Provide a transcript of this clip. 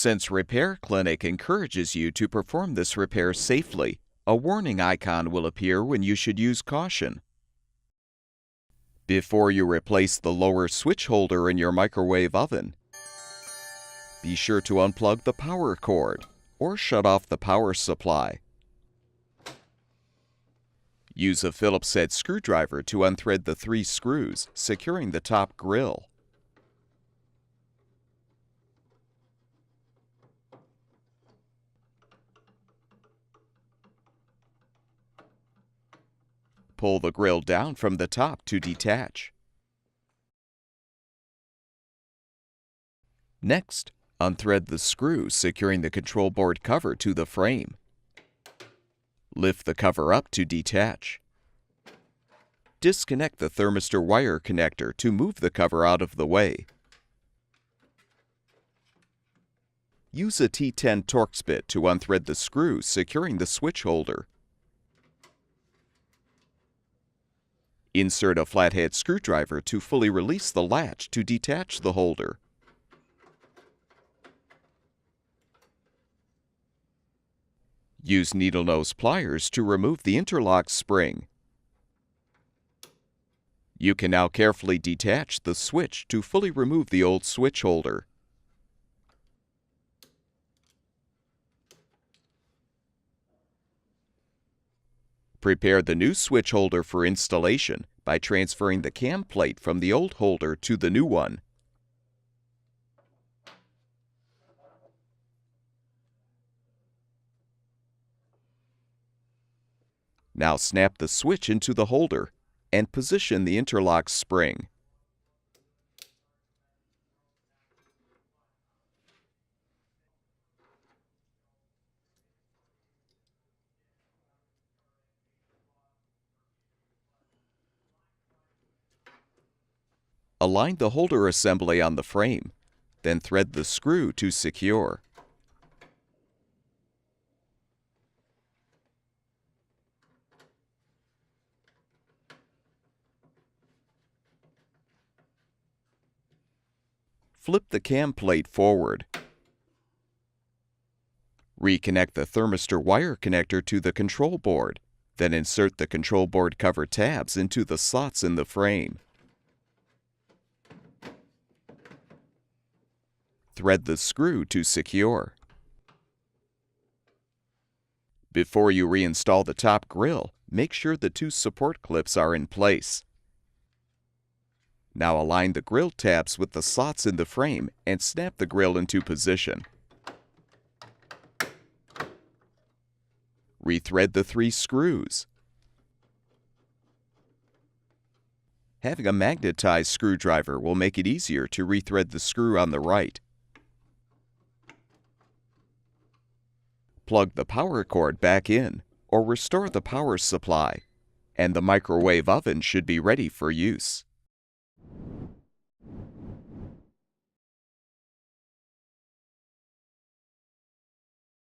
Since Repair Clinic encourages you to perform this repair safely, a warning icon will appear when you should use caution. Before you replace the lower switch holder in your microwave oven, be sure to unplug the power cord or shut off the power supply. Use a Phillips head screwdriver to unthread the 3 screws securing the top grille. Pull the grille down from the top to detach. Next, unthread the screw securing the control board cover to the frame. Lift the cover up to detach. Disconnect the thermistor wire connector to move the cover out of the way. Use a T10 Torx bit to unthread the screw securing the switch holder. Insert a flathead screwdriver to fully release the latch to detach the holder. Use needle nose pliers to remove the interlock spring. You can now carefully detach the switch to fully remove the old switch holder. Prepare the new switch holder for installation by transferring the cam plate from the old holder to the new one. Now snap the switch into the holder and position the interlock spring. Align the holder assembly on the frame, then thread the screw to secure. Flip the cam plate forward. Reconnect the thermistor wire connector to the control board, then insert the control board cover tabs into the slots in the frame. Thread the screw to secure. Before you reinstall the top grille, make sure the 2 support clips are in place. Now align the grille tabs with the slots in the frame and snap the grille into position. Rethread the 3 screws. Having a magnetized screwdriver will make it easier to rethread the screw on the right. Plug the power cord back in or restore the power supply, and the microwave oven should be ready for use.